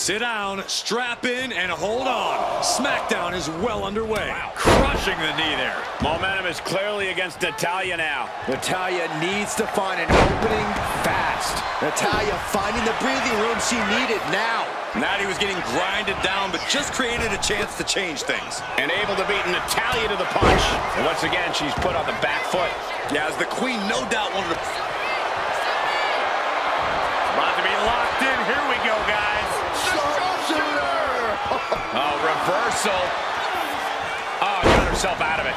Sit down, strap in, and hold on. SmackDown is well underway. Wow. Crushing the knee there. Momentum is clearly against Natalya now. Natalya needs to find an opening fast. Natalya finding the breathing room she needed now. Natty was getting grinded down, but just created a chance to change things. And able to beat Natalya to the punch. And once again, she's put on the back foot. Yeah, as the Queen no doubt wanted to... About to be locked in. Here we go, guys. Oh, reversal. Oh, got herself out of it.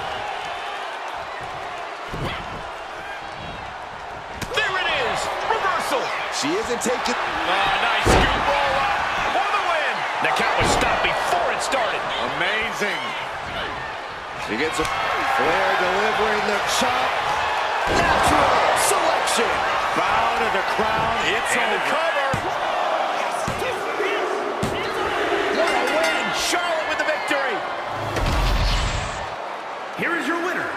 There it is. Reversal. She isn't taking... Nice scoop roll up for the win. The count was stopped before it started. Amazing. She gets a Flair delivering the chop. Natural selection. Bow to the crown. It's and over. Cover. What a win. Charlotte with the victory. Here is your winner,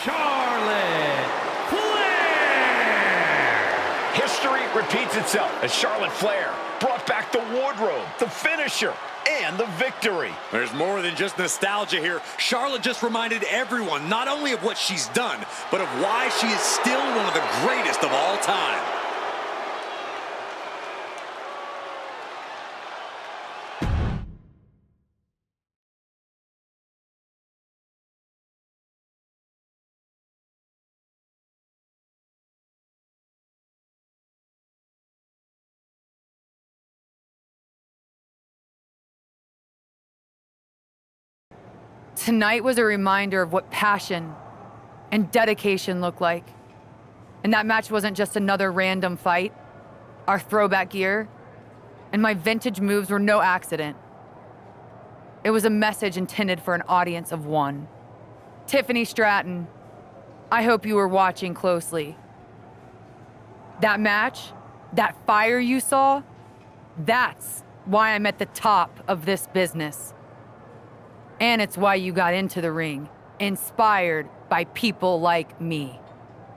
Charlotte Flair. History repeats itself as Charlotte Flair brought back the wardrobe, the finisher, and the victory. There's more than just nostalgia here. Charlotte just reminded everyone not only of what she's done, but of why she is still one of the greatest of all time. Tonight was a reminder of what passion and dedication look like. And that match wasn't just another random fight. Our throwback gear and my vintage moves were no accident. It was a message intended for an audience of one. Tiffany Stratton, I hope you were watching closely. That match, that fire you saw, that's why I'm at the top of this business. And it's why you got into the ring, inspired by people like me.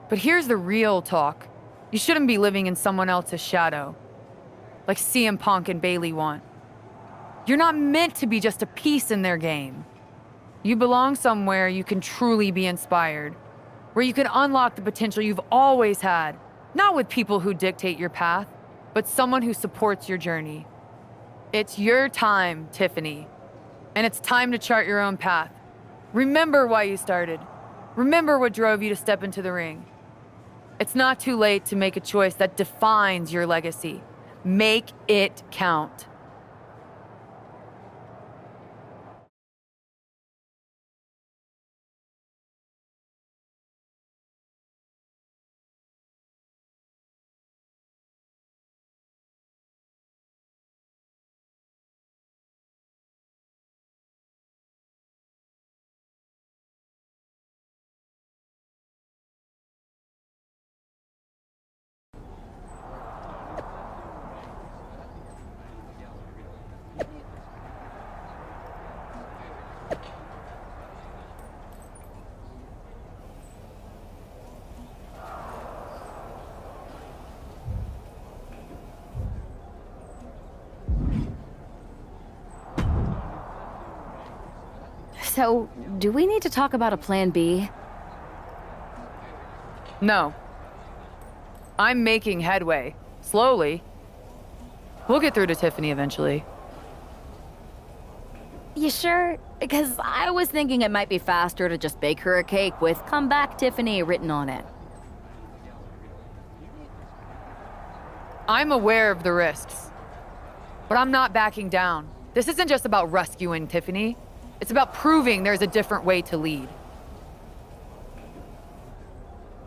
But here's the real talk. You shouldn't be living in someone else's shadow, like CM Punk and Bayley want. You're not meant to be just a piece in their game. You belong somewhere you can truly be inspired, where you can unlock the potential you've always had, not with people who dictate your path, but someone who supports your journey. It's your time, Tiffany. And it's time to chart your own path. Remember why you started. Remember what drove you to step into the ring. It's not too late to make a choice that defines your legacy. Make it count. So, do we need to talk about a plan B? No. I'm making headway. Slowly. We'll get through to Tiffany eventually. You sure? Because I was thinking it might be faster to just bake her a cake with "Come back, Tiffany" written on it. I'm aware of the risks, but I'm not backing down. This isn't just about rescuing Tiffany. It's about proving there's a different way to lead.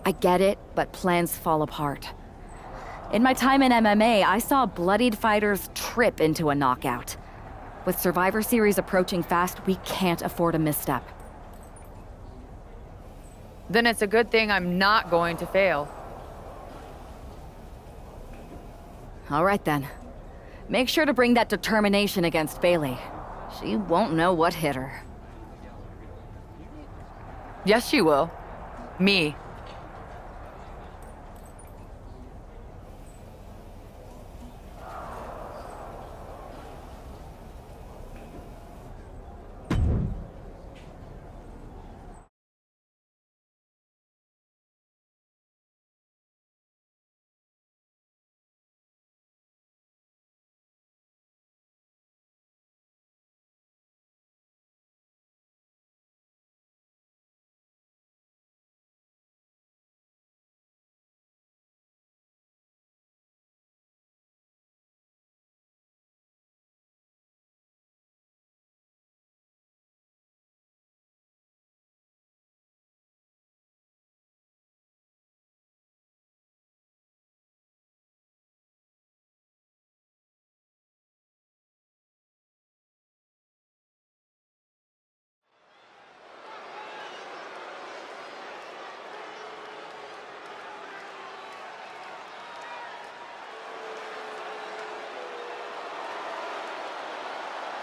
I get it, but plans fall apart. In my time in MMA, I saw bloodied fighters trip into a knockout. With Survivor Series approaching fast, we can't afford a misstep. Then it's a good thing I'm not going to fail. All right then. Make sure to bring that determination against Bayley. She won't know what hit her. Yes, she will. Me.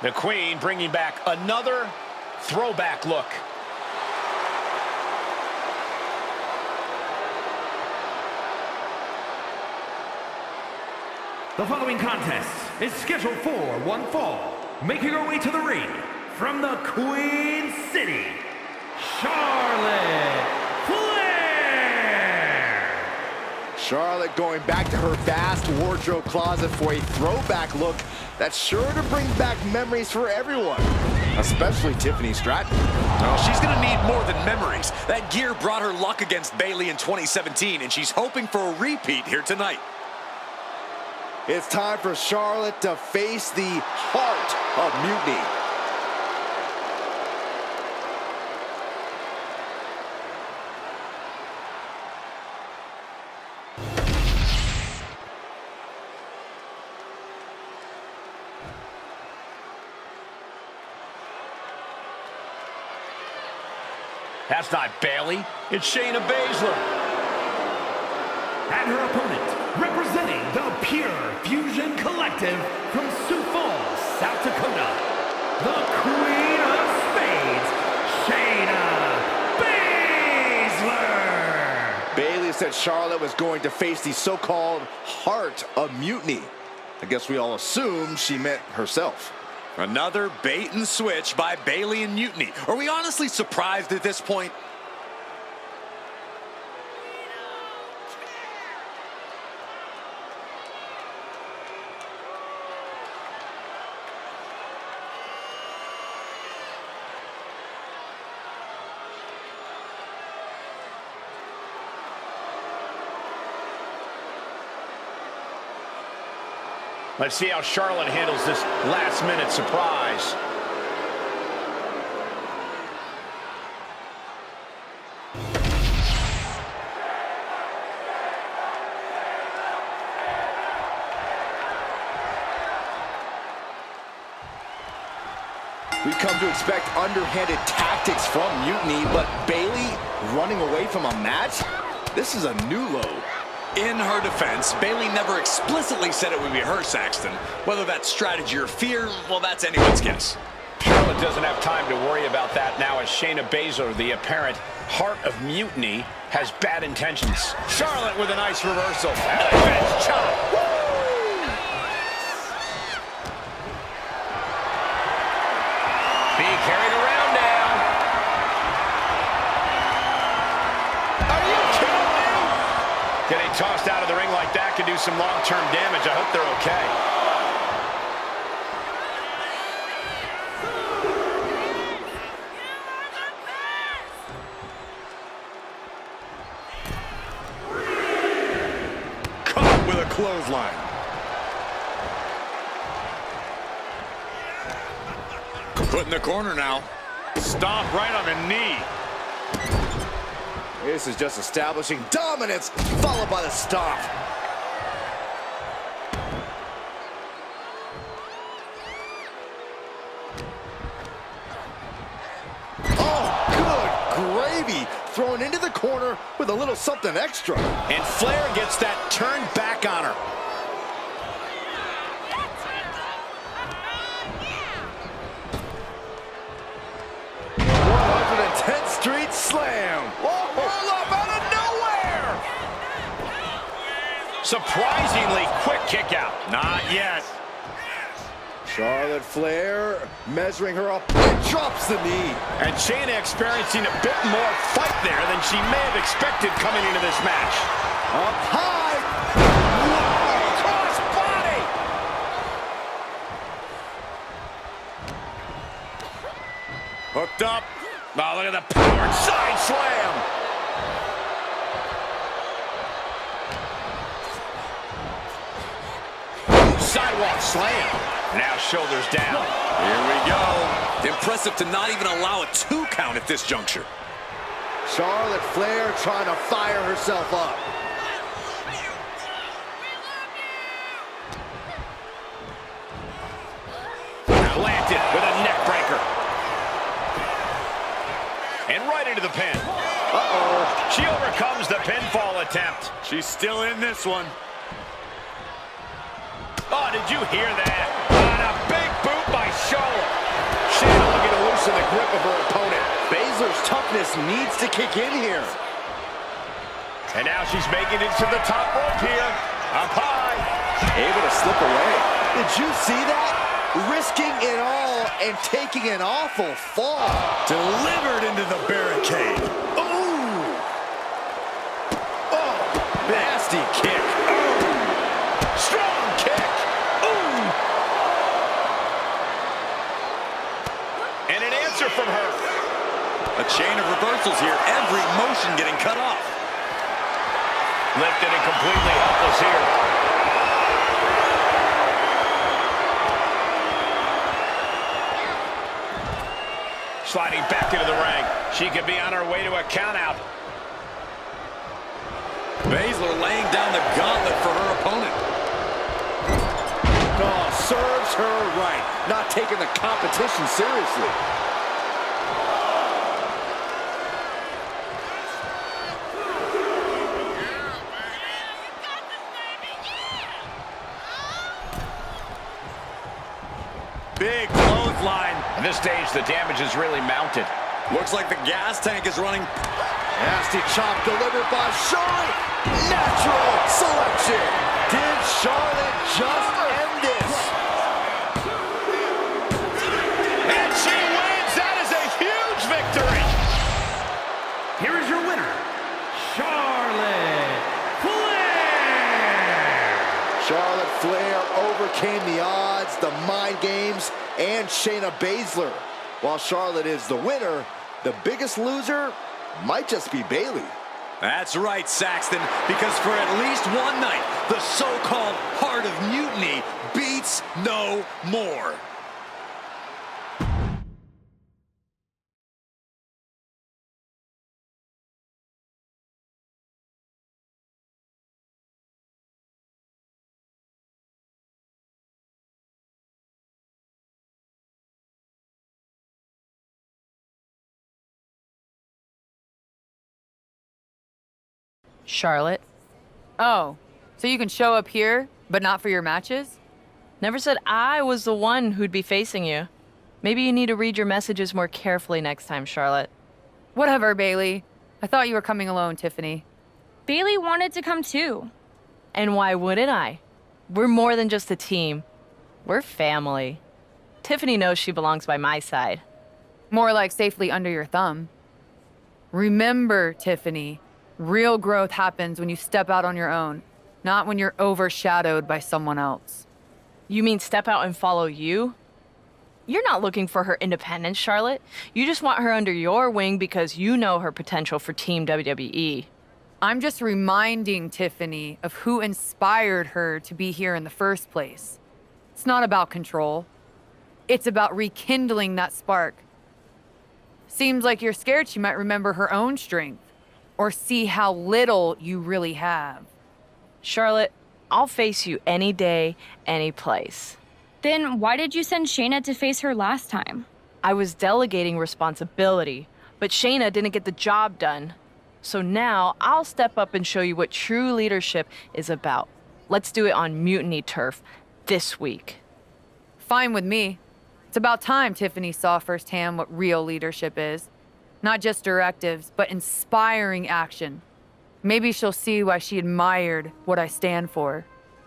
The Queen bringing back another throwback look. The following contest is scheduled for one fall. Making her way to the ring from the Queen City, Charlotte Flair! Charlotte going back to her vast wardrobe closet for a throwback look that's sure to bring back memories for everyone, especially Tiffany Stratton. Well, she's going to need more than memories. That gear brought her luck against Bayley in 2017, and she's hoping for a repeat here tonight. It's time for Charlotte to face the heart of mutiny. That's not Bayley. It's Shayna Baszler. And her opponent, representing the Pure Fusion Collective from Sioux Falls, South Dakota, the Queen of Spades, Shayna Baszler! Bayley said Charlotte was going to face the so-called heart of mutiny. I guess we all assumed she meant herself. Another bait and switch by Bayley and Mutiny. Are we honestly surprised at this point? Let's see how Charlotte handles this last-minute surprise. We've come to expect underhanded tactics from Mutiny, but Bayley running away from a match? This is a new low. In her defense, Bayley never explicitly said it would be her, Saxton. Whether that's strategy or fear, well, that's anyone's guess. Charlotte doesn't have time to worry about that now as Shayna Baszler, the apparent heart of mutiny, has bad intentions. Charlotte with a nice reversal. Elephant chop. Being carried around now. Are you kidding me? Getting tossed out of the ring like that could do some long-term damage. I hope they're okay. Caught with a clothesline. Put in the corner now. Stomp right on the knee. This is just establishing dominance, followed by the stomp. Oh, good gravy. Thrown into the corner with a little something extra. And Flair gets that turned back on her. 10th Street Slam. Oh, roll up out of nowhere. Surprisingly quick kick out. Not yet. Charlotte Flair measuring her up and drops the knee. And Shayna experiencing a bit more fight there than she may have expected coming into this match. Up high. Whoa, cross body. Hooked up. Oh, look at the power side slam. Sidewalk slam. Now shoulders down. Here we go. Impressive to not even allow a 2 count at this juncture. Charlotte Flair trying to fire herself up. Planted with a neck breaker. And right into the pin. Uh-oh. She overcomes the pinfall attempt. She's still in this one. Oh, did you hear that? And a big boot by Charlotte. Charlotte. Shayna looking to loosen the grip of her opponent. Baszler's toughness needs to kick in here. And now she's making it to the top rope here. Up high. Able to slip away. Did you see that? Risking it all and taking an awful fall. Delivered into the barricade. Ooh! Oh, nasty kick. Oh. Strong kick. Ooh! And an answer from her. A chain of reversals here. Every motion getting cut off. Lifted and completely helpless here. Sliding back into the ring. She could be on her way to a countout. Baszler laying down the gauntlet for her opponent. Oh, serves her right. Not taking the competition seriously. Big clothesline. At this stage, the damage is really mounted. Looks like the gas tank is running. Nasty chop delivered by Charlotte. Natural selection. Did Charlotte just end this? And she wins. That is a huge victory. Here is your winner, Charlotte Flair. Charlotte Flair overcame the odds, the mind games, and Shayna Baszler. While Charlotte is the winner, the biggest loser might just be Bayley. That's right, Saxton, because for at least one night, the so-called Heart of Mutiny beats no more. Charlotte. Oh, so you can show up here, but not for your matches? Never said I was the one who'd be facing you. Maybe you need to read your messages more carefully next time, Charlotte. Whatever, Bailey. I thought you were coming alone, Tiffany. Bailey wanted to come too. And why wouldn't I? We're more than just a team. We're family. Tiffany knows she belongs by my side. More like safely under your thumb. Remember, Tiffany, real growth happens when you step out on your own, not when you're overshadowed by someone else. You mean step out and follow you? You're not looking for her independence, Charlotte. You just want her under your wing because you know her potential for Team WWE. I'm just reminding Tiffany of who inspired her to be here in the first place. It's not about control. It's about rekindling that spark. Seems like you're scared she might remember her own strength or see how little you really have. Charlotte, I'll face you any day, any place. Then why did you send Shayna to face her last time? I was delegating responsibility, but Shayna didn't get the job done. So now I'll step up and show you what true leadership is about. Let's do it on Mutiny Turf this week. Fine with me. It's about time Tiffany saw firsthand what real leadership is. Not just directives, but inspiring action. Maybe she'll see why she admired what I stand for.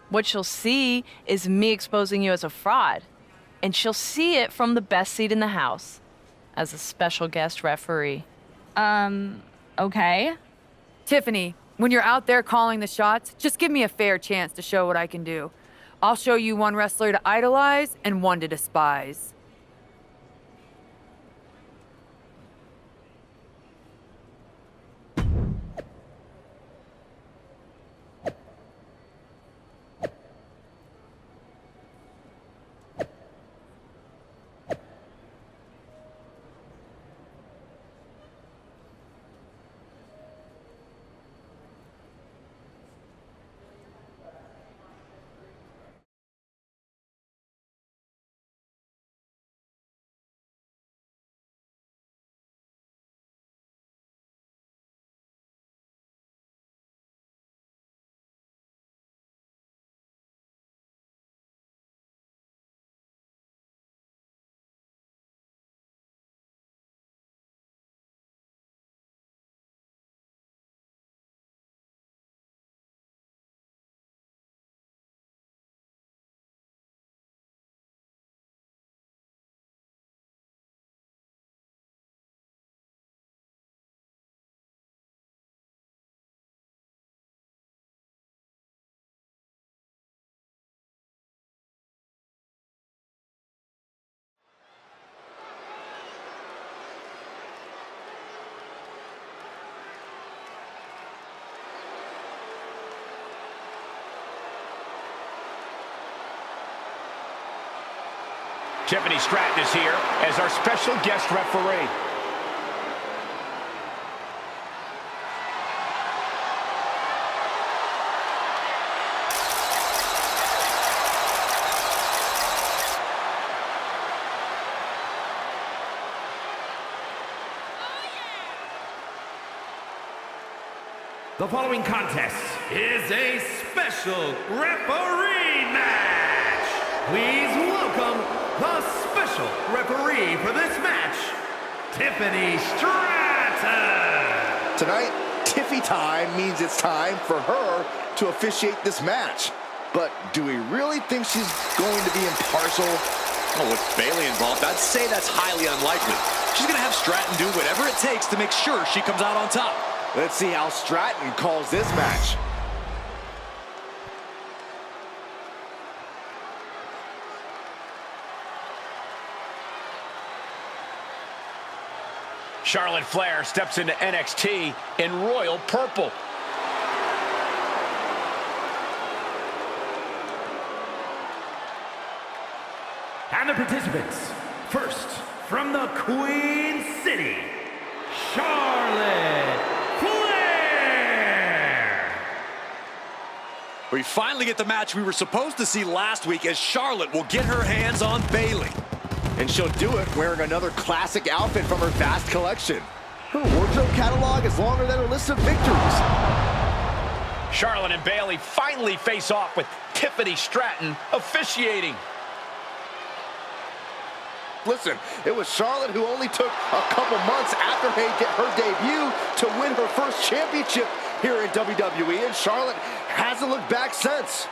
What she'll see is me exposing you as a fraud. And she'll see it from the best seat in the house, as a special guest referee. Okay. Tiffany, when you're out there calling the shots, just give me a fair chance to show what I can do. I'll show you one wrestler to idolize and one to despise. Tiffany Stratton is here as our special guest referee. The following contest is a special referee match. Please welcome the special referee for this match, Tiffany Stratton. Tonight, Tiffy time means it's time for her to officiate this match. But do we really think she's going to be impartial? Oh, with Bayley involved, I'd say that's highly unlikely. She's going to have Stratton do whatever it takes to make sure she comes out on top. Let's see how Stratton calls this match. Charlotte Flair steps into NXT in royal purple. And the participants, first from the Queen City, Charlotte Flair. We finally get the match we were supposed to see last week as Charlotte will get her hands on Bayley. And she'll do it wearing another classic outfit from her vast collection. Her wardrobe catalog is longer than her list of victories. Charlotte and Bayley finally face off with Tiffany Stratton officiating. Listen, it was Charlotte who only took a couple months after her debut to win her first championship here in WWE, and Charlotte hasn't looked back since.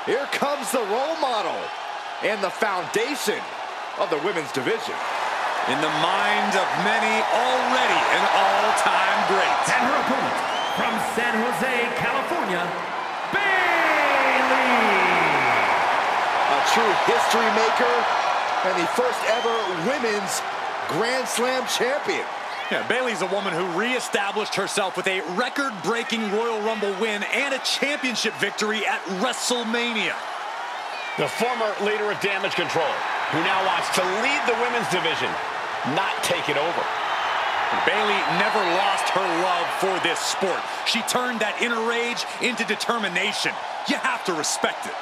Here comes the role model and the foundation of the women's division. In the mind of many, already an all-time great. And her opponent from San Jose, California, Bayley. A true history maker and the first ever women's Grand Slam champion. Yeah, Bayley's a woman who reestablished herself with a record-breaking Royal Rumble win and a championship victory at WrestleMania. The former leader of Damage Control, who now wants to lead the women's division, not take it over. Bayley never lost her love for this sport. She turned that inner rage into determination. You have to respect it.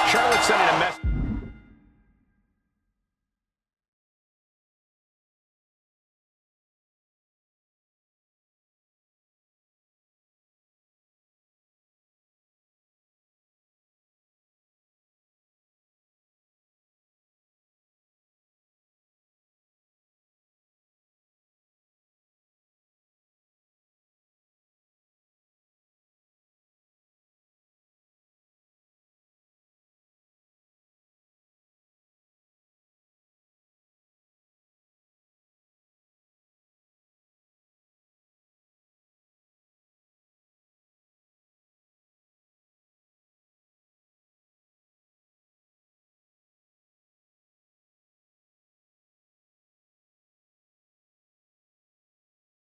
Charlotte sending a message.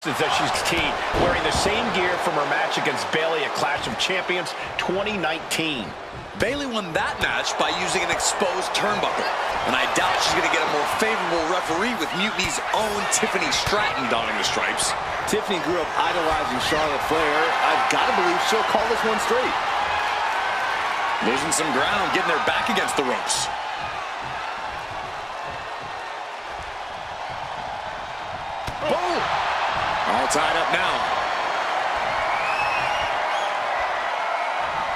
That she's team wearing the same gear from her match against Bayley at Clash of Champions 2019. Bayley won that match by using an exposed turnbuckle, and I doubt she's going to get a more favorable referee with Mutiny's own Tiffany Stratton donning the stripes. Tiffany grew up idolizing Charlotte Flair. I've got to believe she'll call this one straight. Losing some ground, getting their back against the ropes. Boom! All tied up now.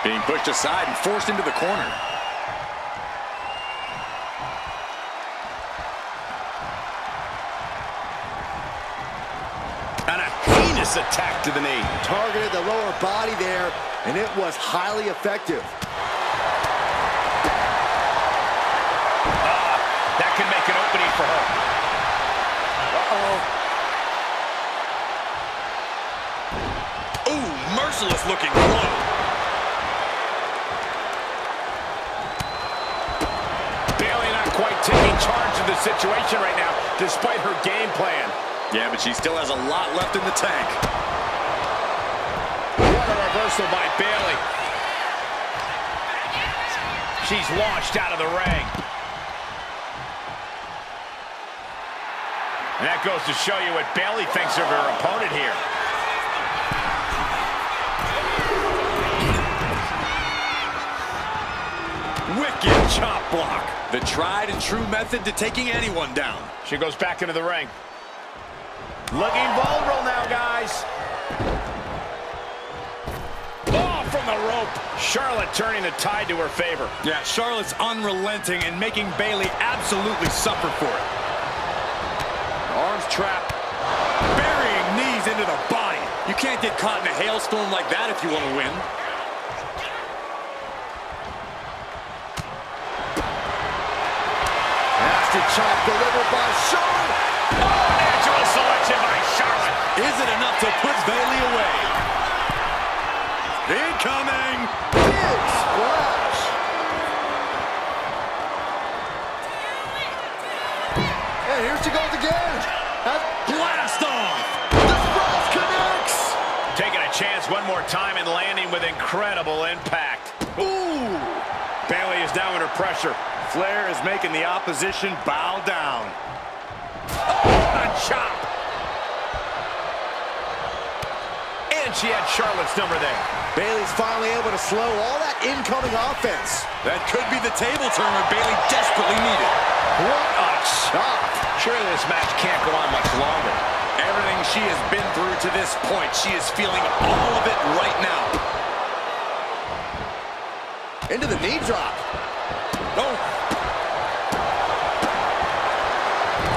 Being pushed aside and forced into the corner. And a heinous vicious attack to the knee. Targeted the lower body there, and it was highly effective. That can make an opening for her. Ooh, merciless looking blow. Bayley not quite taking charge of the situation right now, despite her game plan. Yeah, but she still has a lot left in the tank. What a reversal by Bayley. She's launched out of the ring. And that goes to show you what Bayley thinks of her opponent here. Wicked chop block. The tried and true method to taking anyone down. She goes back into the ring. Looking vulnerable now, guys. Oh, from the rope. Charlotte turning the tide to her favor. Yeah, Charlotte's unrelenting and making Bayley absolutely suffer for it. Arms trapped. Burying knees into the body. You can't get caught in a hailstorm like that if you want to win. Nasty chop delivered by Charlotte. Natural selection by Charlotte. Is it enough to put Bayley away? Incoming! Big splash. And here she goes again. Blast off! The splash connects. Taking a chance one more time and landing with incredible impact. Ooh! Bayley is now under pressure. Flair is making the opposition bow down. Oh, a chop. And she had Charlotte's number there. Bayley's finally able to slow all that incoming offense. That could be the table turner Bayley desperately needed. What a chop. Surely this match can't go on much longer. Everything she has been through to this point, she is feeling all of it right now. Into the knee drop. Oh!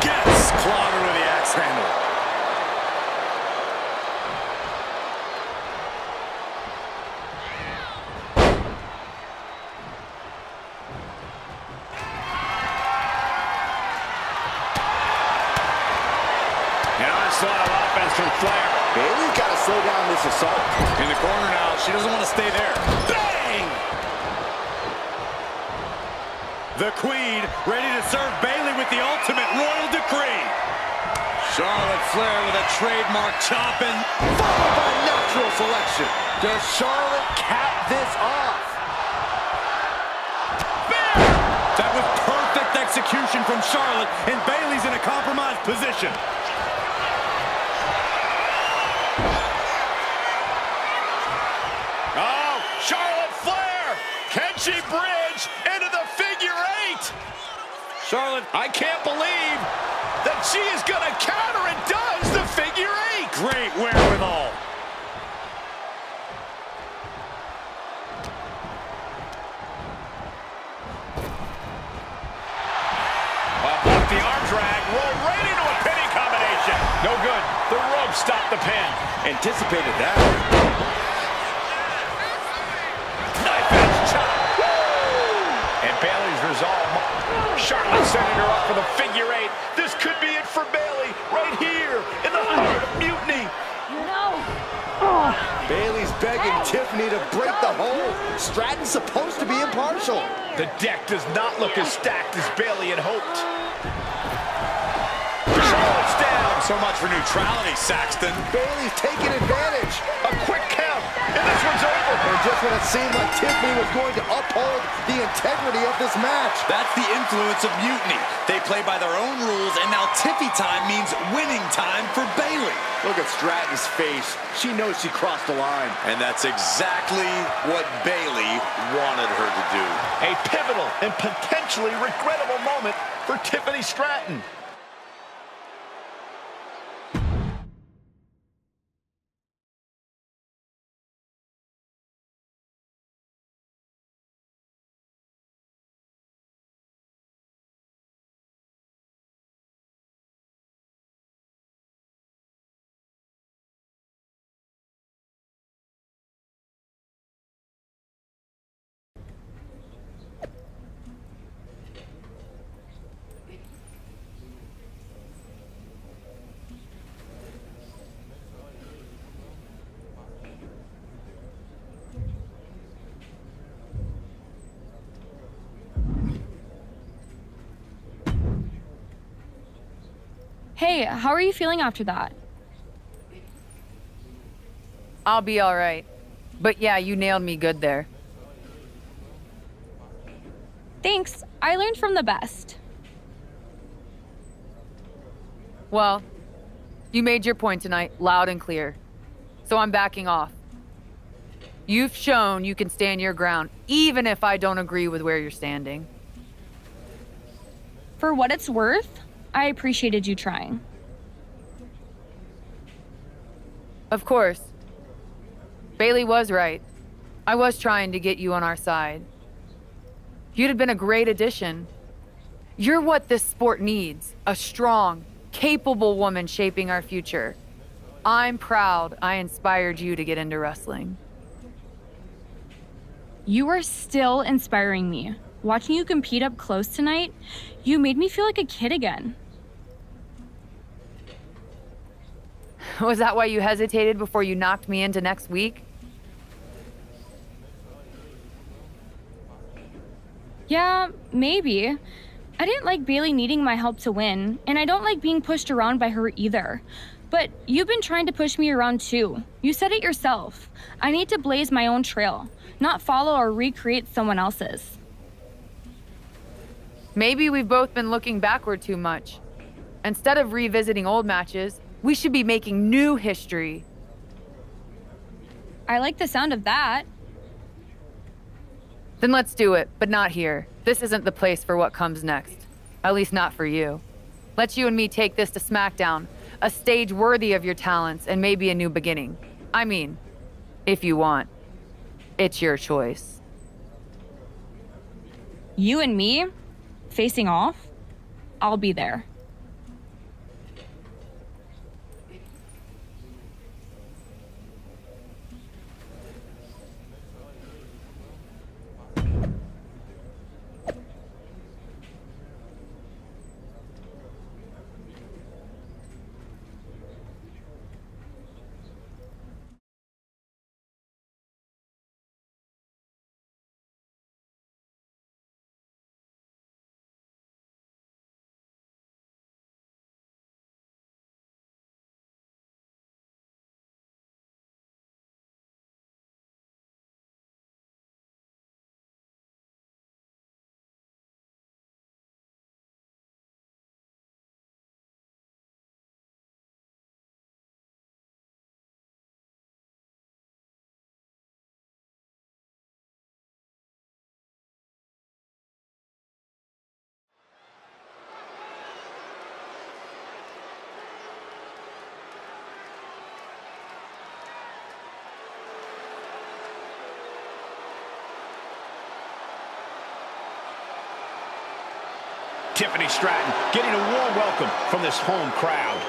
Gets clobbered with the axe handle. An onslaught of offense from Flair. Bayley's got to slow down this assault. In the corner now, she doesn't want to stay there. Bang! The Queen ready to serve Bayley with the ultimate royal decree. Charlotte Flair with a trademark chopping. Followed by natural selection. Does Charlotte cap this off? That was perfect execution from Charlotte, and Bayley's in a compromised position. Oh, Charlotte Flair! Can she bridge into the figure eight? Charlotte, I can't believe that she is going to counter and does the figure eight. great wherewithal. Off the arm drag, roll right into a pinning combination. No good. The rope stopped the pin. Anticipated that. Knife edge chop. And Bayley's resolve. Charlotte setting her up for the figure eight. This could be it for Bayley right here in the heart of mutiny. Bayley's begging Tiffany to break the hold. Stratton's supposed to be impartial. The deck does not look as stacked as Bayley had hoped. Charlotte's down. So much for neutrality, Saxton. Bayley's taking advantage. A quick count, and this one's over. And just when it seemed like Tiffany was going to uphold the integrity of this match. That's the influence of mutiny. They play by their own rules, and now Tiffy time means winning time for Bayley. Look at Stratton's face. She knows she crossed the line. And that's exactly what Bayley wanted her to do. A pivotal and potentially regrettable moment for Tiffany Stratton. Hey, how are you feeling after that? I'll be all right. But yeah, you nailed me good there. Thanks. I learned from the best. Well, you made your point tonight, loud and clear. So I'm backing off. You've shown you can stand your ground, even if I don't agree with where you're standing. For what it's worth, I appreciated you trying. Of course. Bailey was right. I was trying to get you on our side. You'd have been a great addition. You're what this sport needs, a strong, capable woman shaping our future. I'm proud I inspired you to get into wrestling. You are still inspiring me. Watching you compete up close tonight, you made me feel like a kid again. Was that why you hesitated before you knocked me into next week? Yeah, maybe. I didn't like Bailey needing my help to win, and I don't like being pushed around by her either. But you've been trying to push me around too. You said it yourself. I need to blaze my own trail, not follow or recreate someone else's. Maybe we've both been looking backward too much. Instead of revisiting old matches, we should be making new history. I like the sound of that. Then let's do it, but not here. This isn't the place for what comes next. At least not for you. Let's you and me take this to SmackDown, a stage worthy of your talents and maybe a new beginning. I mean, if you want. It's your choice. You and me, facing off, I'll be there. Tiffany Stratton getting a warm welcome from this home crowd.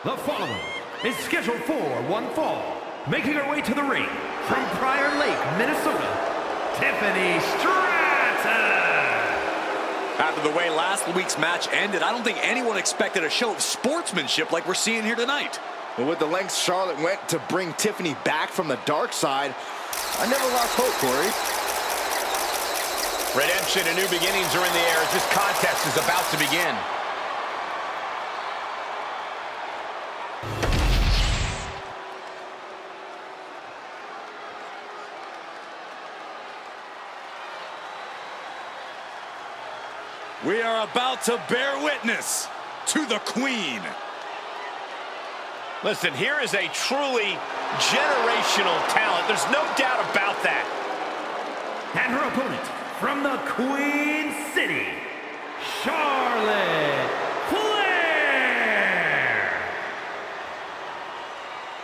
The following is scheduled for one fall. Making her way to the ring from Prior Lake, Minnesota, Tiffany Stratton! After the way last week's match ended, I don't think anyone expected a show of sportsmanship like we're seeing here tonight. But with the lengths Charlotte went to bring Tiffany back from the dark side, I never lost hope, Corey. Redemption and new beginnings are in the air as this contest is about to begin. We are about to bear witness to the Queen. Listen, here is a truly generational talent. There's no doubt about that. And her opponent from the Queen City, Charlotte Flair!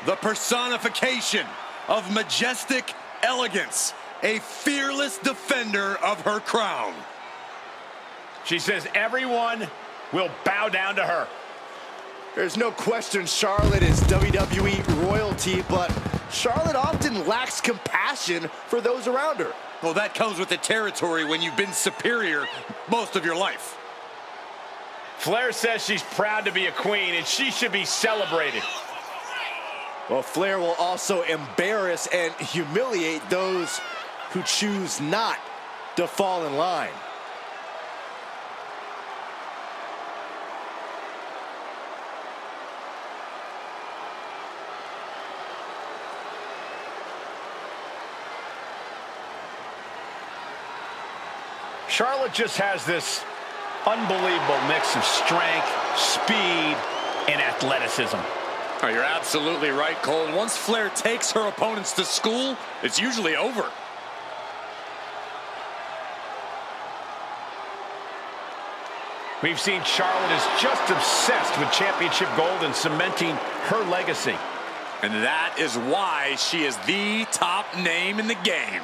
The personification of majestic elegance, a fearless defender of her crown. She says everyone will bow down to her. There's no question Charlotte is WWE royalty, but Charlotte often lacks compassion for those around her. Well, that comes with the territory when you've been superior most of your life. Flair says she's proud to be a queen, and she should be celebrated. Well, Flair will also embarrass and humiliate those who choose not to fall in line. Charlotte just has this unbelievable mix of strength, speed, and athleticism. Oh, you're absolutely right, Cole. And once Flair takes her opponents to school, it's usually over. We've seen Charlotte is just obsessed with championship gold and cementing her legacy. And that is why she is the top name in the game.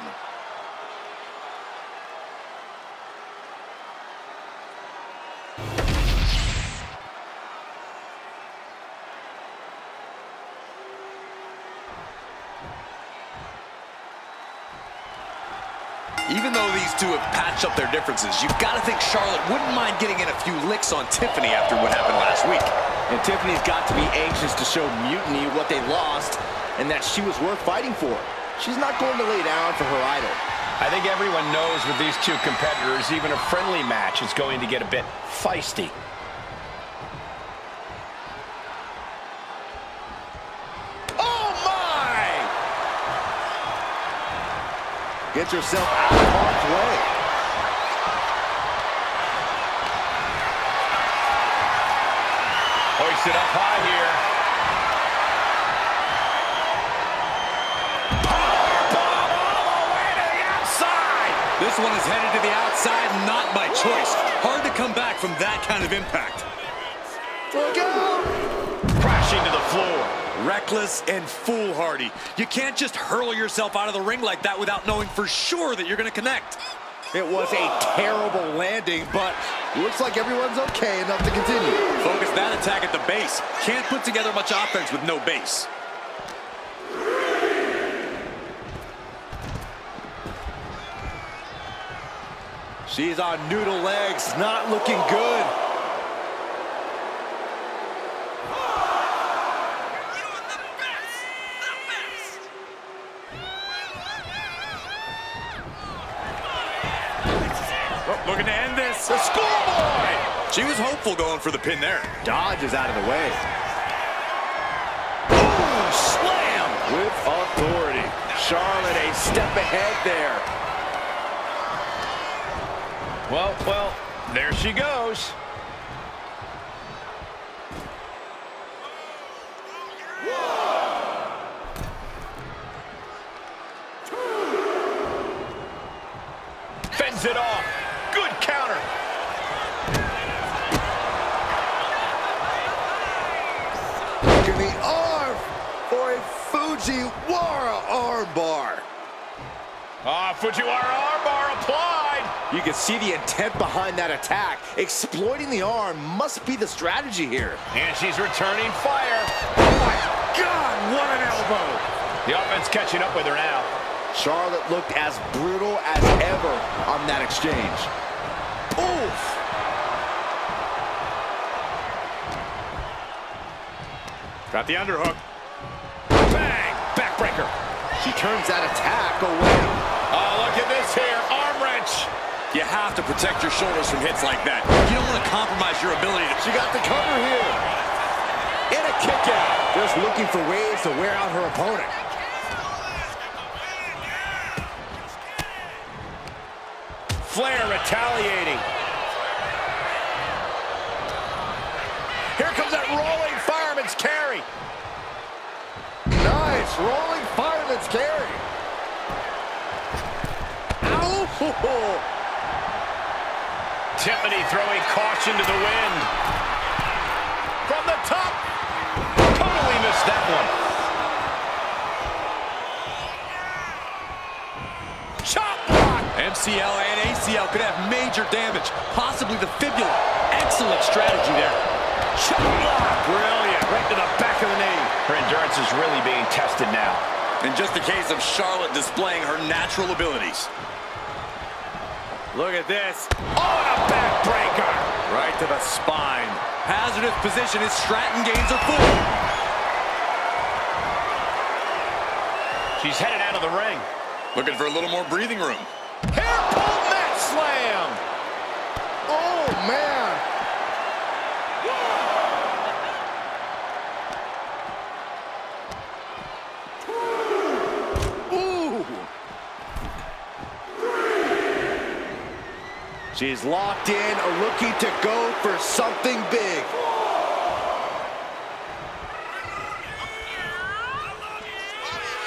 Even though these two have patched up their differences, you've got to think Charlotte wouldn't mind getting in a few licks on Tiffany after what happened last week. And Tiffany's got to be anxious to show Mutiny what they lost and that she was worth fighting for. She's not going to lay down for her idol. I think everyone knows with these two competitors, even a friendly match is going to get a bit feisty. Get yourself out of harm's way. Hoisted up high here. Powerbomb all the way to the outside. This one is headed to the outside, not by choice. Hard to come back from that kind of impact. Look out! Crashing to the floor. Reckless and foolhardy. You can't just hurl yourself out of the ring like that without knowing for sure that you're going to connect. It was a terrible landing, but looks like everyone's okay enough to continue. Focus that attack at the base. Can't put together much offense with no base. She's on noodle legs, not looking good. Looking to end this. The schoolboy! She was hopeful going for the pin there. Dodges out of the way. Boom! Slam! With authority. Charlotte a step ahead there. Well, there she goes. Fends it off. Good counter. Look at the arm for a Fujiwara armbar. Fujiwara armbar applied. You can see the intent behind that attack. Exploiting the arm must be the strategy here. And she's returning fire. Oh my God, what an elbow. The offense catching up with her now. Charlotte looked as brutal as ever on that exchange. Oof! Got the underhook. Bang! Backbreaker. She turns that attack away. Oh, look at this here. Arm wrench. You have to protect your shoulders from hits like that. You don't want to compromise your ability to... She got the cover here. And a kick out. Just looking for ways to wear out her opponent. Flair retaliating. Here comes that rolling fireman's carry. Nice rolling fireman's carry. Ow! Tiffany throwing caution to the wind. From the top. Totally missed that one. Chop block. MCL and ACL could have major damage, possibly the fibula. Excellent strategy there. Chop block. Brilliant. Right to the back of the knee. Her endurance is really being tested now. In just a case of Charlotte displaying her natural abilities. Look at this. Oh, and a backbreaker. Right to the spine. Hazardous position as Stratton gains her footing. She's headed out of the ring. Looking for a little more breathing room. Hair pull mat slam. Oh, man. Ooh. She's locked in, looking to go for something big.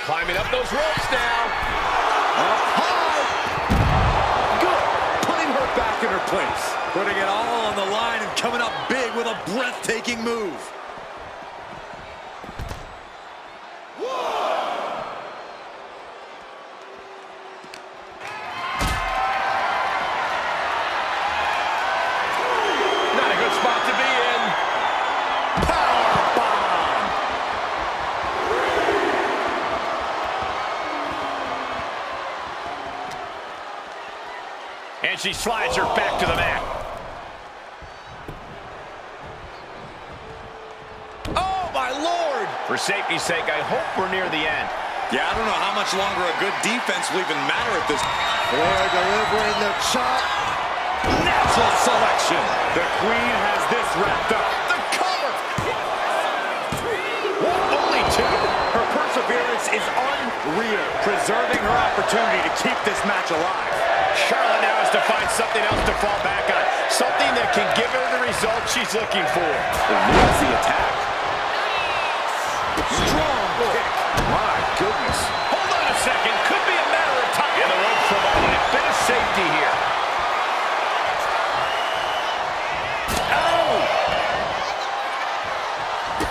Climbing up those ropes now. Up high. Good. Putting her back in her place. Putting it all on the line and coming up big with a breathtaking move. Not a good spot to be in. Powerbomb. And she slides her back to the mat. Oh, my Lord! For safety's sake, I hope we're near the end. Yeah, I don't know how much longer a good defense will even matter at this. Flair delivering the chop. Natural selection. The Queen has this wrapped up. The cover. Only two. Her perseverance is unreal, preserving her opportunity to keep this match alive. Charlotte now has to find something else to fall back on. Something that can give her the result she's looking for. Eludes the attack. Strong kick. My goodness. Hold on a second. Could be a matter of time. And the rope providing a bit of safety here. Oh!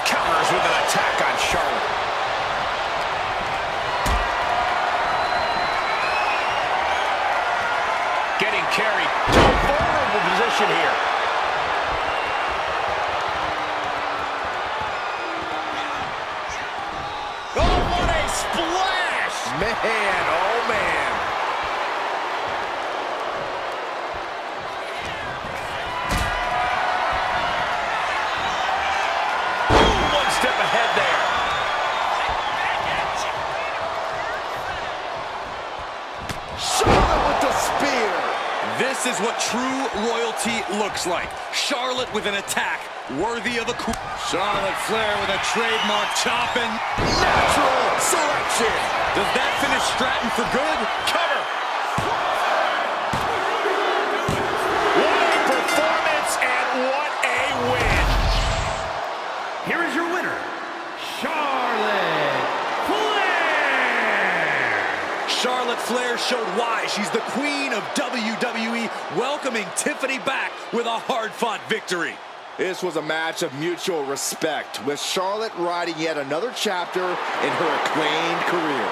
Counters with an attack on Charlotte. Getting carried to a vulnerable position here. Oh, what a splash! Man, oh, man. One step ahead there. Charlotte with the spear. This is what true royalty looks like. Charlotte with an attack worthy of a queen. Charlotte Flair with a trademark chopping. Natural selection. Does that finish Stratton for good? Cover. What a performance and what a win. Here is your winner, Charlotte Flair! Charlotte Flair showed why she's the queen of WWE, welcoming Tiffany back with a hard-fought victory. This was a match of mutual respect, with Charlotte writing yet another chapter in her acclaimed career.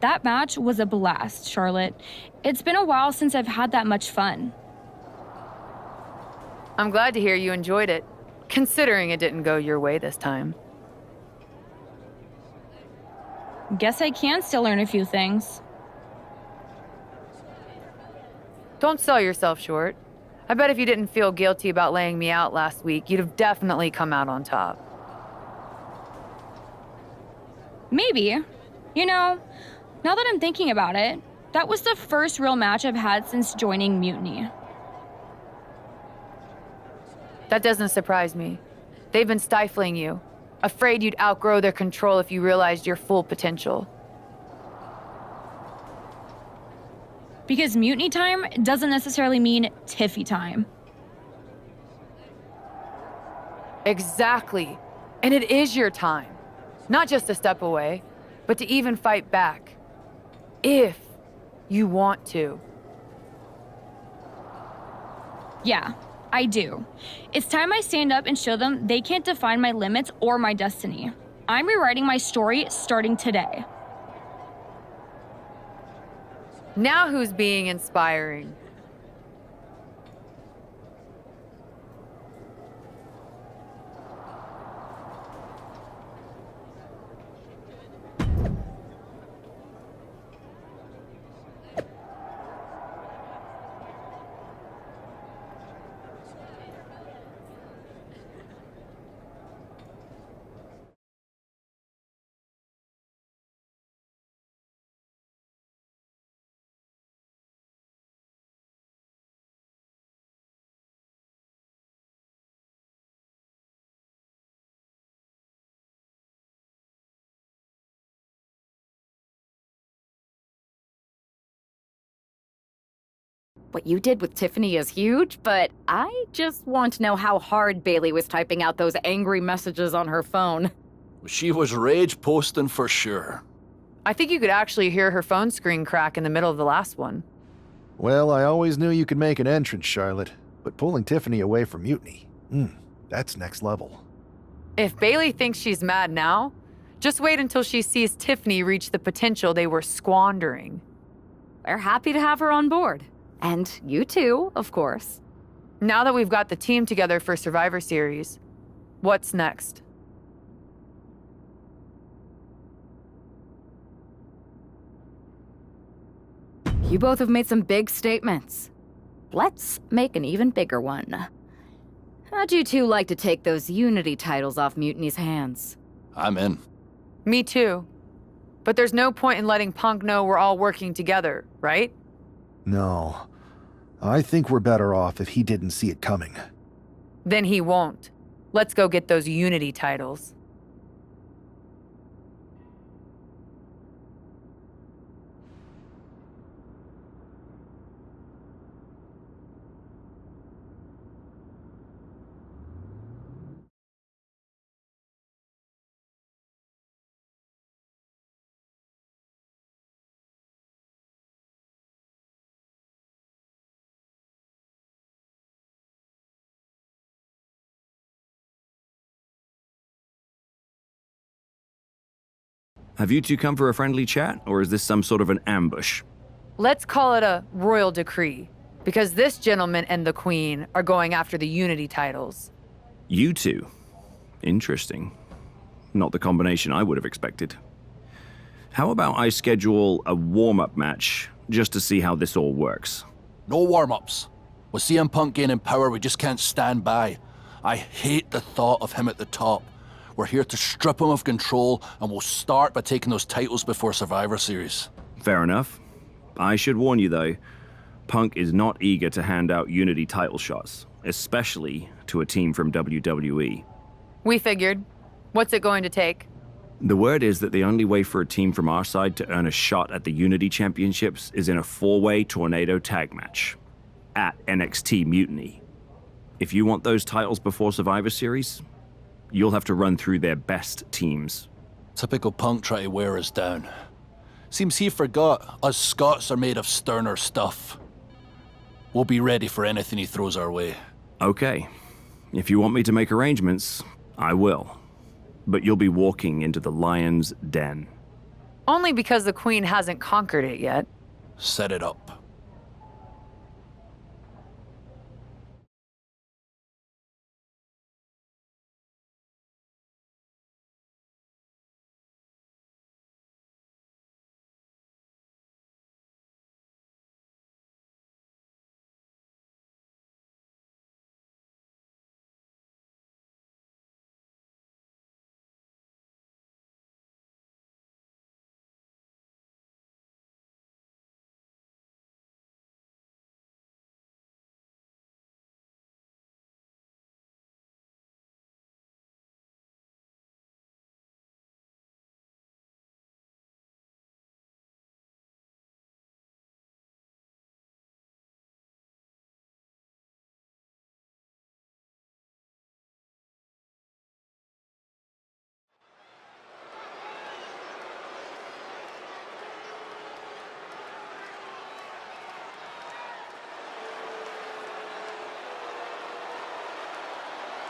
That match was a blast, Charlotte. It's been a while since I've had that much fun. I'm glad to hear you enjoyed it, considering it didn't go your way this time. Guess I can still learn a few things. Don't sell yourself short. I bet if you didn't feel guilty about laying me out last week, you'd have definitely come out on top. Maybe. You know, now that I'm thinking about it, that was the first real match I've had since joining Mutiny. That doesn't surprise me. They've been stifling you. Afraid you'd outgrow their control if you realized your full potential. Because mutiny time doesn't necessarily mean Tiffy time. Exactly. And it is your time. Not just a step away, but to even fight back. If you want to. Yeah, I do. It's time I stand up and show them they can't define my limits or my destiny. I'm rewriting my story starting today. Now who's being inspiring? What you did with Tiffany is huge, but I just want to know how hard Bailey was typing out those angry messages on her phone. She was rage posting for sure. I think you could actually hear her phone screen crack in the middle of the last one. Well, I always knew you could make an entrance, Charlotte, but pulling Tiffany away from Mutiny, that's next level. If Bailey thinks she's mad now, just wait until she sees Tiffany reach the potential they were squandering. We're happy to have her on board. And you too, of course. Now that we've got the team together for Survivor Series, what's next? You both have made some big statements. Let's make an even bigger one. How'd you two like to take those Unity titles off Mutiny's hands? I'm in. Me too. But there's no point in letting Punk know we're all working together, right? No. I think we're better off if he didn't see it coming. Then he won't. Let's go get those Unity titles. Have you two come for a friendly chat, or is this some sort of an ambush? Let's call it a royal decree, because this gentleman and the queen are going after the Unity titles. You two? Interesting. Not the combination I would have expected. How about I schedule a warm-up match, just to see how this all works? No warm-ups. With CM Punk gaining power, we just can't stand by. I hate the thought of him at the top. We're here to strip him of control, and we'll start by taking those titles before Survivor Series. Fair enough. I should warn you, though, Punk is not eager to hand out Unity title shots, especially to a team from WWE. We figured. What's it going to take? The word is that the only way for a team from our side to earn a shot at the Unity Championships is in a four-way tornado tag match at NXT Mutiny. If you want those titles before Survivor Series, you'll have to run through their best teams. Typical Punk try to wear us down. Seems he forgot us Scots are made of sterner stuff. We'll be ready for anything he throws our way. Okay. If you want me to make arrangements, I will. But you'll be walking into the lion's den. Only because the queen hasn't conquered it yet. Set it up.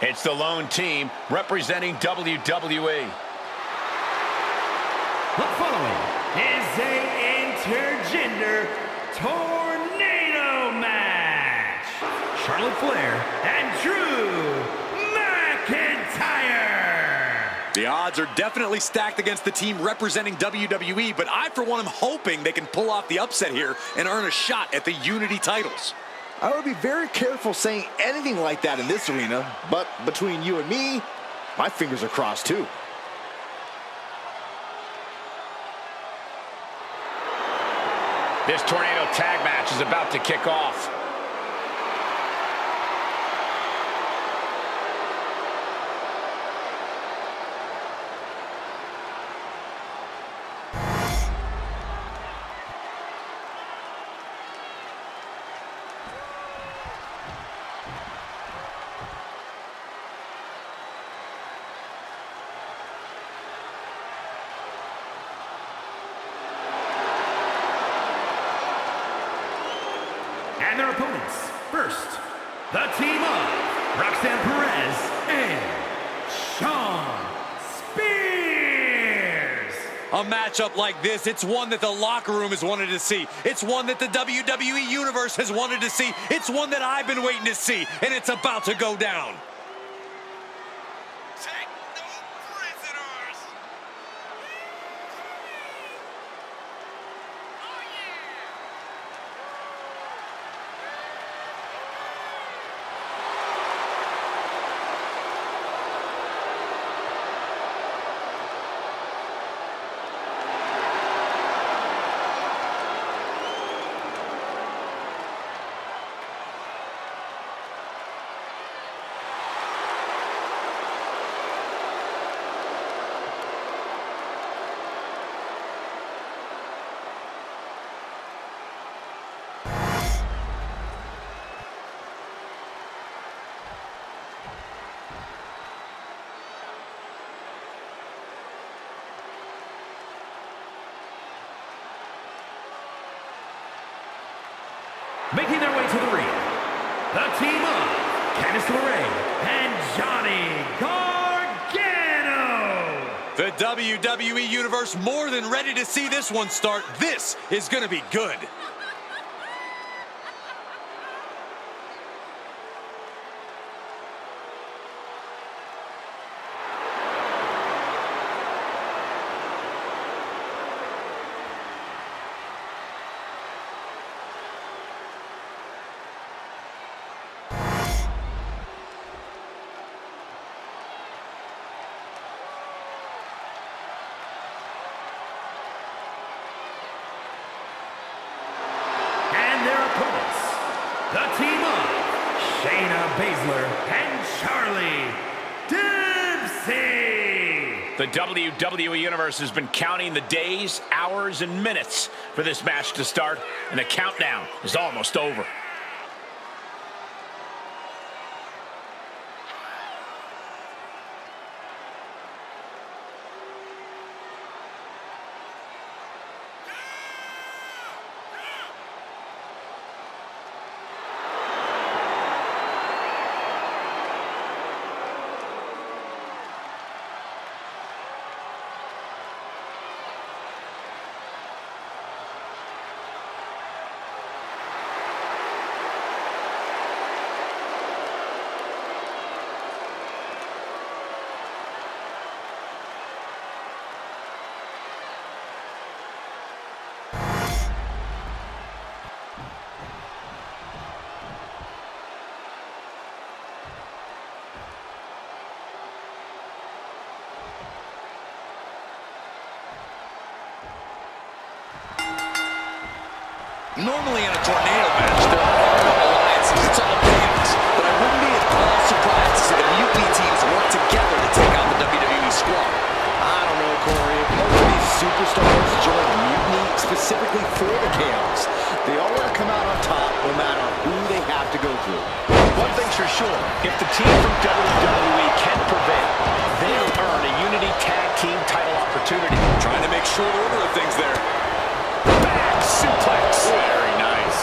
It's the lone team representing WWE. The following is a intergender tornado match. Charlotte Flair and Drew McIntyre. The odds are definitely stacked against the team representing WWE, but I, for one, am hoping they can pull off the upset here and earn a shot at the Unity titles. I would be very careful saying anything like that in this arena, but between you and me, my fingers are crossed too. This tornado tag match is about to kick off. And their opponents, first, the team of Roxanne Perez and Shawn Spears. A matchup like this, it's one that the locker room has wanted to see. It's one that the WWE Universe has wanted to see. It's one that I've been waiting to see, and it's about to go down. Take no prisoners! Oh, yeah! Making their way to the ring, the team of Candice LeRae and Johnny Gargano. The WWE Universe more than ready to see this one start. This is going to be good. The team of Shayna Baszler and Charlie Dempsey. The WWE Universe has been counting the days, hours, and minutes for this match to start, and the countdown is almost over. Normally in a tornado match, there are no alliances. It's all chaos. But I wouldn't be at all surprised to see the Mutiny teams work together to take out the WWE squad. I don't know, Corey. Most of these superstars join Mutiny specifically for the chaos. They all want to come out on top no matter who they have to go through. One thing's for sure, if the team from WWE can prevail, they'll earn a Unity Tag Team title opportunity. Trying to make short order of things there. Back suplex. Very nice.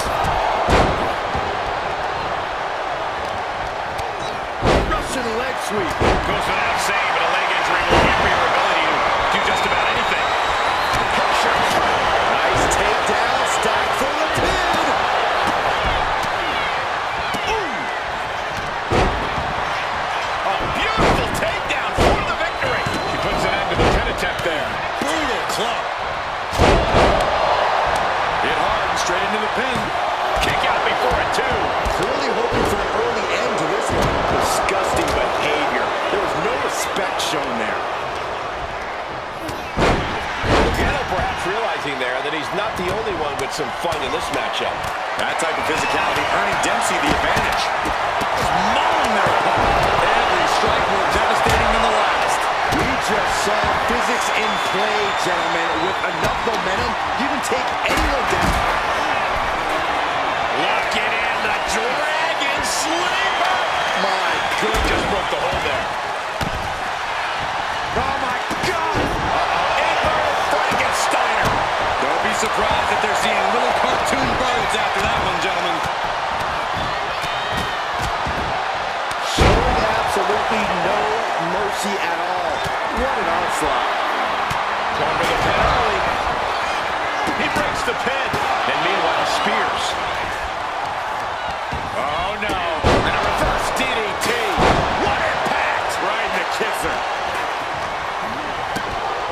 Russian leg sweep. Goes without saying, but a leg injury will hamper your ability to do just about anything. Nice takedown, stack for the pin. A beautiful takedown for the victory. He puts an end to the pin attempt there. Brutal club. Hit hard and straight into the pin. Kick out before it, too. Clearly hoping for an early end to this one. Disgusting behavior. There was no respect shown there. Gano perhaps realizing there that he's not the only one with some fun in this matchup. That type of physicality earning Dempsey the advantage. Just mauling their opponent. Every strike more devastating than the last. We just saw physics in play, gentlemen. With enough momentum, you can take anyone down. Lock it in, the Dragon Sleeper. My goodness. Just broke the hold there. Oh, my God. Inverted Frankensteiner. Don't be surprised if they're seeing little cartoon birds after that one, gentlemen. Showing absolutely no mercy at all. What an onslaught. Going for the pin early. He breaks the pin. And meanwhile, Spears. Oh, no. And a reverse DDT. What impact. Right in the kisser.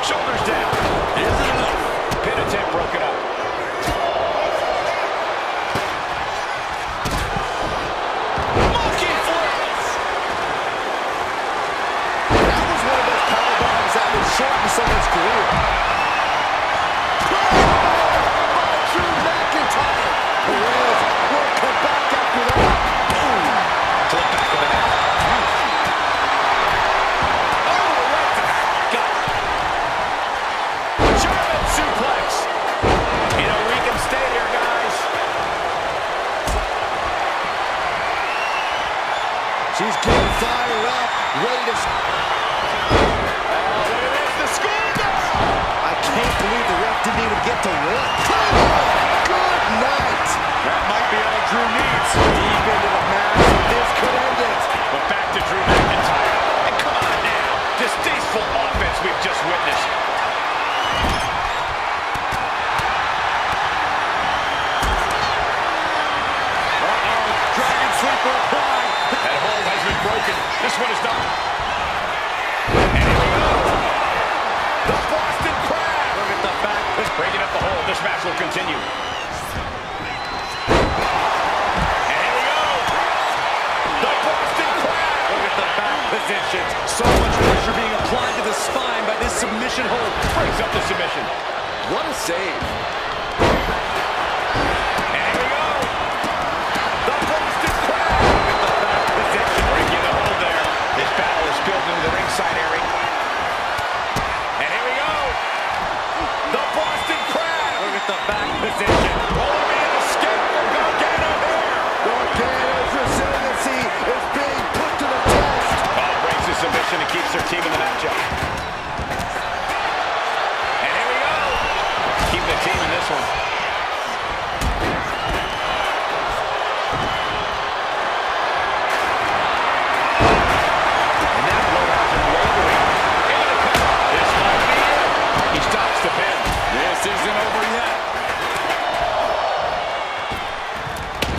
Shoulders down. Isn't enough. Pin attempt broken up. Monkey flips. That was one of those power bombs that would shorten someone's career. Drew McIntyre. Perez will come back after that. To the back of the neck. Oh, right to the gut. German suplex. You know, we can stay here, guys. She's getting fired up, ready to... Oh, look at this, the school bell. I can't believe the ref didn't even get to one. Good night. That might be all Drew needs. Deep into the match, this could end it. But back to Drew McIntyre. And come on now. Distasteful offense we've just witnessed. Dragon Sleeper applied. That hold has been broken. This one is not. And here we go. The Boston Crab. Look at the back. Breaking up the hold. This match will continue. And here we go. The Boston Crab. Look at the back position. So much pressure being applied to the spine by this submission hold. Breaks up the submission. What a save. And here we go. The Boston Crab. Look at the back position. Breaking the hold there. This battle is spilled into the ringside area. And here we go. The Boston Crab. Look at the back position. Oh, man, escape from Gargano here. Gargano's resiliency is being put to the test. Oh, breaks the submission and keeps their team in the matchup. And here we go. Keep the team in this one. And that blowout is wavering. Into the cover. This might be it. He stops the pin. This isn't over yet.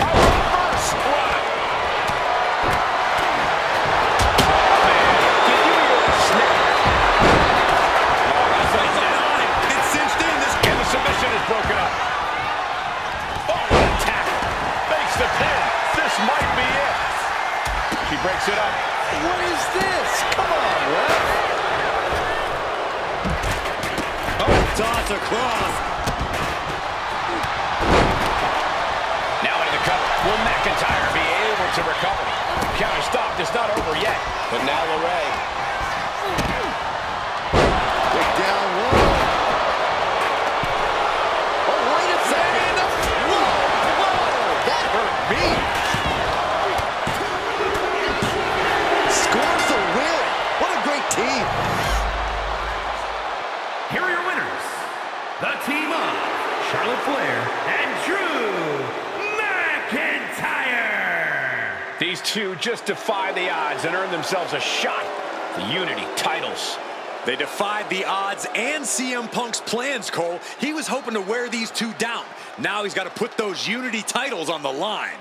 A reverse spot. Oh, man. Did you hear the snap? Oh, that's like down. It's cinched in. This And the submission is broken up. Oh, what a tackle. Makes the pin. This might be it. She breaks it up. What is this? Come on, ref. toss across. Now into the cover. Will McIntyre be able to recover? Counter stop is not over yet. But now LeRae. Big down low. Oh, wait a second. Whoa, that hurt me. Scores the win. What a great team. Here are your winners, the team of Charlotte Flair and Drew McIntyre. These two just defy the odds and earn themselves a shot at the Unity titles. They defied the odds and CM Punk's plans, Cole. He was hoping to wear these two down. Now he's got to put those Unity titles on the line.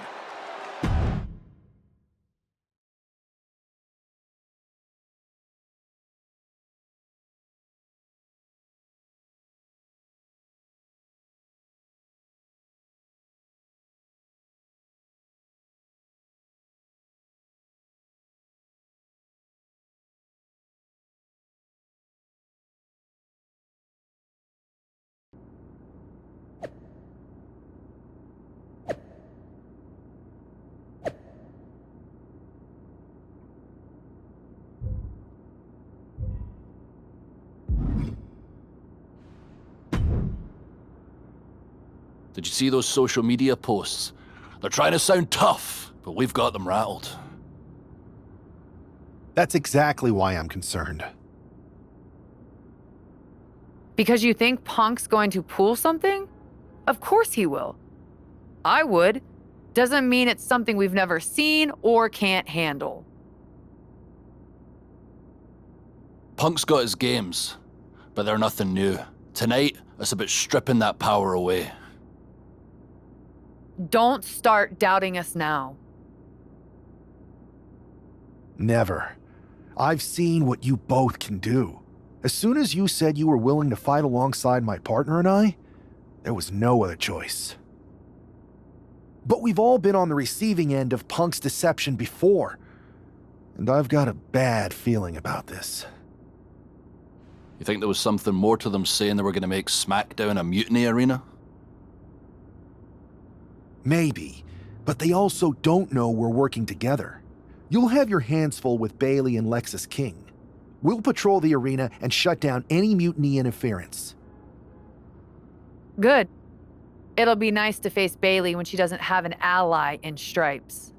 Did you see those social media posts? They're trying to sound tough, but we've got them rattled. That's exactly why I'm concerned. Because you think Punk's going to pull something? Of course he will. I would. Doesn't mean it's something we've never seen or can't handle. Punk's got his games, but they're nothing new. Tonight, it's about stripping that power away. Don't start doubting us now. Never. I've seen what you both can do. As soon as you said you were willing to fight alongside my partner and I, there was no other choice. But we've all been on the receiving end of Punk's deception before, and I've got a bad feeling about this. You think there was something more to them saying they were going to make SmackDown a mutiny arena? Maybe, but they also don't know we're working together. You'll have your hands full with Bayley and Lexis King. We'll patrol the arena and shut down any mutiny interference. Good. It'll be nice to face Bayley when she doesn't have an ally in Stripes.